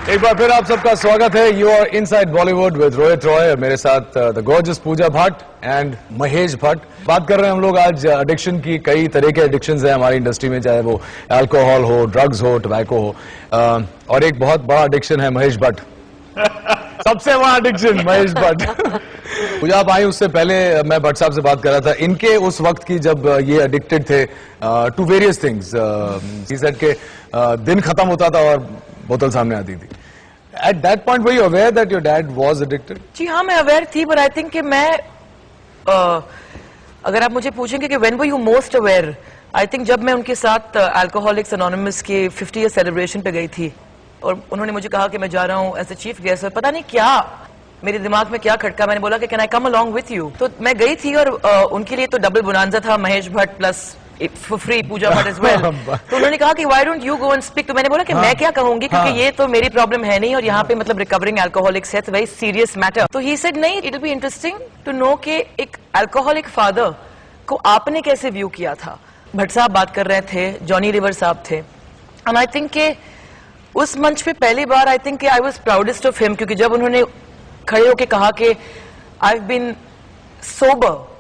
एक बार फिर आप सबका स्वागत है। You are inside Bollywood with Rohit Roy, मेरे साथ the gorgeous Pooja Bhatt and Mahesh Bhatt. बात कर रहे हैं हम लोग आज एडिक्शन की। कई तरह के एडिक्शंस हैं हमारी इंडस्ट्री में, चाहे वो अल्कोहल हो, ड्रग्स हो, टबैको हो, और एक बहुत बड़ा एडिक्शन है महेश भट्ट। सबसे बड़ा एडिक्शन महेश भट्ट। पूजा आप आई उससे पहले मैं भट्ट साहब से बात कर रहा था, इनके उस वक्त की जब ये एडिक्टेड थे to various things. He said के दिन खत्म होता था और बोतल सामने आती थी। At that point, were you aware that your dad was addicted? जी हाँ, मैं अवेयर थी, पर आई थिंक कि मैं अगर आप मुझे पूछेंगे कि when were you most aware, I think जब मैं उनके साथ अल्कोहलिक्स एनोनिमस के 50 ईयर सेलिब्रेशन पे गई थी और उन्होंने मुझे कहा कि मैं जा रहा हूँ एज ए चीफ गेस्ट, और पता नहीं क्या मेरे दिमाग में क्या खटका, मैंने बोला कि can I come along with you. तो मैं गई थी और उनके लिए तो डबल बोनांजा था, Mahesh Bhatt plus for free Pooja Bhatt as well। तो उन्होंने कहा कि why don't you go and speak, तो मैंने बोला कि मैं क्या कहूंगी, क्योंकि ये तो मेरी प्रॉब्लम है नहीं, और यहाँ पे मतलब रिकवरिंग अल्कोहलिक्स है, वेरी सीरियस मैटर। तो ही सेड नहीं, it will be interesting to know कि एक अल्कोहलिक फादर को आपने कैसे व्यू किया था। भट्ट साहब बात कर रहे थे, जॉनी लीवर साहब थे, एंड आई थिंक के उस मंच पे पहली बार I think I was proudest of him, क्योंकि जब उन्होंने खड़े होकर कहा कि I have been sober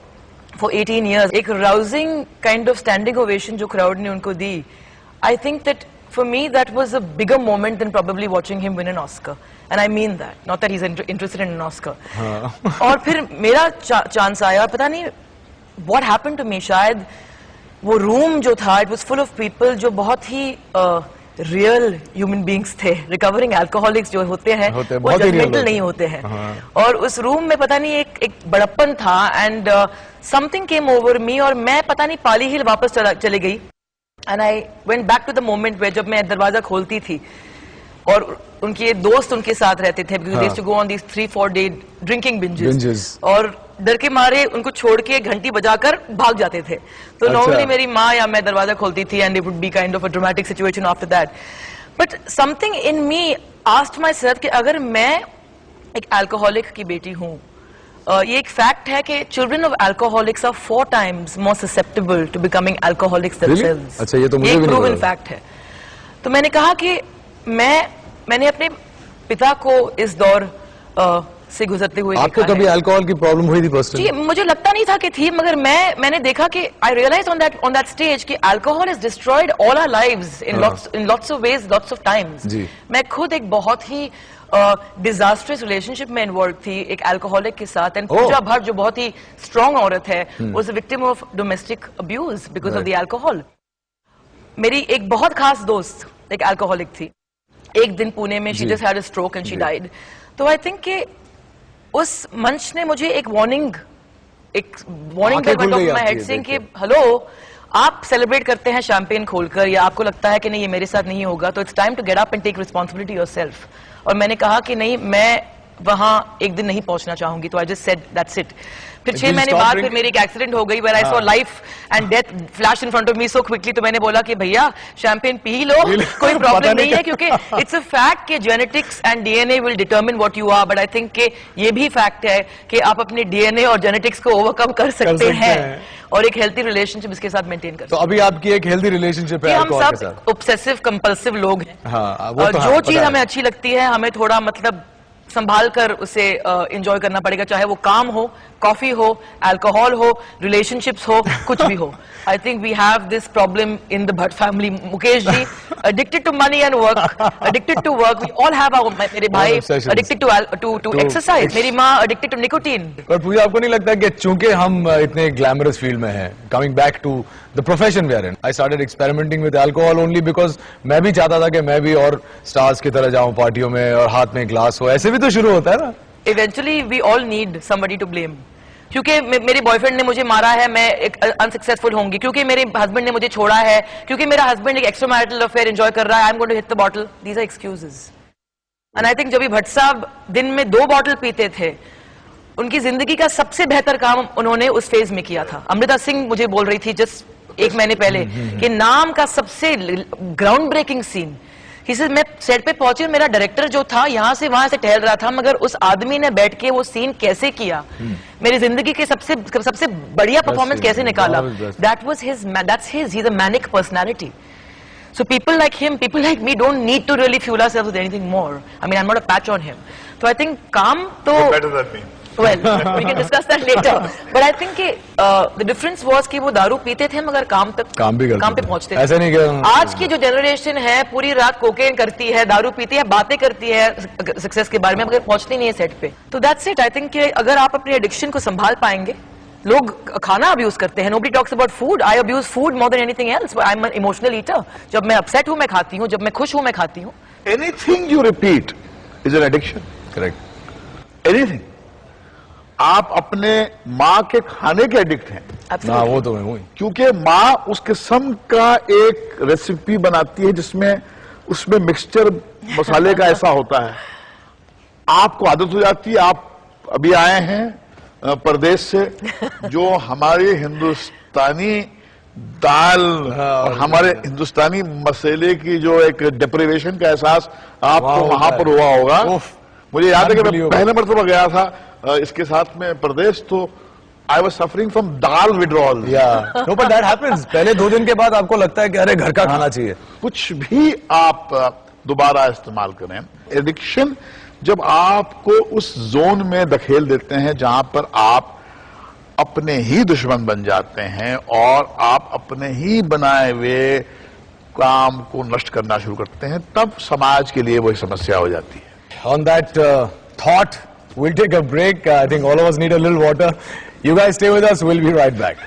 for 18 years, एक rousing kind of standing ovation जो crowd ने उनको दी, I think that for me that was a bigger moment than probably watching him win an Oscar, and I mean that, not that he's interested in an Oscar। और फिर मेरा chance आया, पता नहीं what happened to me, शायद वो room जो था it was full of people जो बहुत ही रियल ह्यूमन बींग्स थे। रिकवरिंग अल्कोहलिक्स जो होते हैं वो जजमेंटल नहीं होते हैं। और उस रूम में पता नहीं एक बड़प्पन था, and something came over me, और मैं पता नहीं पाली हिल वापस चली गई, and I went back to the moment way जब मैं दरवाजा खोलती थी और उनके दोस्त उनके साथ रहते थे, because they used to go on these 3-4 day drinking binges, और डर के मारे उनको छोड़ के घंटी बजाकर भाग जाते थे। तो नॉर्मली मेरी माँ या मैं दरवाजा खोलती थी, and it would be kind of a dramatic situation after that. But something in me asked my self कि अगर मैं एक अल्कोहलिक की बेटी हूँ, ये एक फैक्ट है कि children of alcoholics are 4 times more susceptible to becoming alcoholics themselves। अच्छा, ये तो मुझे भी नहीं प्रूवन फैक्ट है। तो मैंने कहा कि मैंने अपने पिता को इस दौर से गुजरते हुए आपको कभी अल्कोहल की प्रॉब्लम हुई थी पर्सनली? जी, मुझे लगता नहीं था कि थी, मगर मैंने देखा कि I realize on that stage कि alcohol is destroyed all our lives in lots of ways, lots of times. मैं खुद एक बहुत ही डिजास्टरस रिलेशनशिप में इन्वॉल्व थी एक अल्कोहलिक के साथ, एंड पूजा भट्ट जो बहुत ही स्ट्रॉन्ग औरत है was a victim of domestic abuse because of the alcohol. मेरी एक बहुत खास दोस्त एक अल्कोहलिक थी, एक दिन पुणे में she just had a stroke and she died. तो आई थिंक कि उस मंच ने मुझे एक वार्निंग बेल बजा माय हेड से कि हेलो, आप सेलिब्रेट करते हैं शैंपेन खोलकर, या आपको लगता है कि नहीं ये मेरे साथ नहीं होगा, तो it's time to get up and take responsibility yourself. और मैंने कहा कि नहीं, मैं वहां एक दिन नहीं पहुंचना चाहूंगी, तो I just said that's it. फिर 6 महीने बाद फिर मेरी एक एक्सीडेंट हो गई, where I saw life and death flash in front of me so quickly. तो मैंने बोला कि भैया शैंपेन पी लो, कोई प्रॉब्लम नहीं है, क्योंकि इट्स अ फैक्ट कि genetics and DNA will determine what you are. But I think कि ये भी फैक्ट है कि आप अपने डीएनए और जेनेटिक्स को ओवरकम कर सकते हैं और एक हेल्थी रिलेशनशिप इसके साथ मेंटेन कर सकते हैं। तो अभी आपकी एक हेल्थी रिलेशनशिप है अल्कोहल के साथ? हम सब ऑब्सेसिव कंपल्सिव लोग हैं। जो चीज हमें अच्छी लगती है हमें थोड़ा मतलब संभाल कर उसे एंजॉय करना पड़ेगा, चाहे वो काम हो, कॉफी हो, अल्कोहल हो, रिलेशनशिप्स हो, कुछ भी हो। I think we have this problem in the Bhatt family. Mukesh ji addicted to money and work, addicted to work, we all have our, मेरे भाई addicted to exercise, मेरी माँ addicted to nicotine। पर पूजा आपको नहीं लगता कि चूंकि हम इतने ग्लैमरस फील्ड में हैं, coming back to the profession we are in, I started experimenting with alcohol only because मैं भी चाहता था कि मैं भी और स्टार्स की तरह जाऊं पार्टियों में और हाथ में ग्लास हो, ऐसे भी तो शुरू होता है ना। Eventually we all need somebody to blame, क्योंकि मेरे बॉयफ्रेंड ने मुझे मारा है, मैं एक अनसक्सेसफुल होंगी, क्योंकि मेरे हस्बैंड ने मुझे छोड़ा है, क्योंकि मेरा हस्बैंड एक एक्स्ट्रा मैरिटल अफेयर एंजॉय कर रहा है, I am going to hit the bottle. These are excuses. And I think जब भट्ट साहब दिन में 2 बॉटल पीते थे, उनकी जिंदगी का सबसे बेहतर काम उन्होंने उस फेज में किया था। अमृता सिंह मुझे बोल रही थी जस्ट 1 महीने पहले कि नाम का सबसे ग्राउंड ब्रेकिंग सीन, मैं सेट पे पहुंची, मेरा डायरेक्टर जो था यहाँ से वहां से टहल रहा था, मगर उस आदमी ने बैठ के वो सीन कैसे किया, मेरी जिंदगी के सबसे बढ़िया परफॉर्मेंस कैसे निकाला, that's his, he is a manic personality. So people like him, people like me don't need to really fuel ourselves with anything more. I mean, I'm not a patch on him. So I think काम तो better than me. well, we can discuss that later. But I think कि the difference was कि वो दारू पीते थे मगर काम भी करते पे थे। पहुंचते ऐसे नहीं कि आज की जो जनरेशन है पूरी रात कोकेन करती है, दारू पीती है, बातें करती है सक्सेस के बारे में मगर पहुंचती नहीं है सेट पे। तो दैट्स इट। आई थिंक कि अगर आप अपनी एडिक्शन को संभाल पाएंगे, लोग खाना अब्यूज करते हैं, nobody talks about food. I abuse food more than anything else. I'm an emotional eater. जब मैं upset हूँ मैं खाती हूँ, जब मैं खुश हूँ मैं खाती हूँ। Anything you repeat is an addiction. Correct Anything. आप अपने माँ के खाने के एडिक्ट हैं, ना, Absolutely. वो तो मैं हूँ ही। क्योंकि माँ उस किस्म का एक रेसिपी बनाती है जिसमें उसमें मिक्सचर मसाले का ऐसा होता है, आपको आदत हो जाती है। आप अभी आए हैं प्रदेश से, जो हमारी हिंदुस्तानी दाल और हमारे हिंदुस्तानी मसाले की जो एक डिप्रिवेशन का एहसास आपको वहाँ वहां होता पर है। हुआ होगा। उफ। मुझे याद है कि मैं Unbelievable। पहले मरतबा गया था इसके साथ में प्रदेश, तो I was suffering from dal withdrawal. या नो बट दैट हैपेंस। पहले 2 दिन के बाद आपको लगता है कि अरे घर का खाना चाहिए। कुछ भी आप दोबारा इस्तेमाल करें, एडिक्शन जब आपको उस जोन में धकेल देते हैं जहां पर आप अपने ही दुश्मन बन जाते हैं और आप अपने ही बनाए हुए काम को नष्ट करना शुरू करते हैं, तब समाज के लिए वही समस्या हो जाती है। On that thought, we'll take a break. I think all of us need a little water. You guys stay with us. We'll be right back.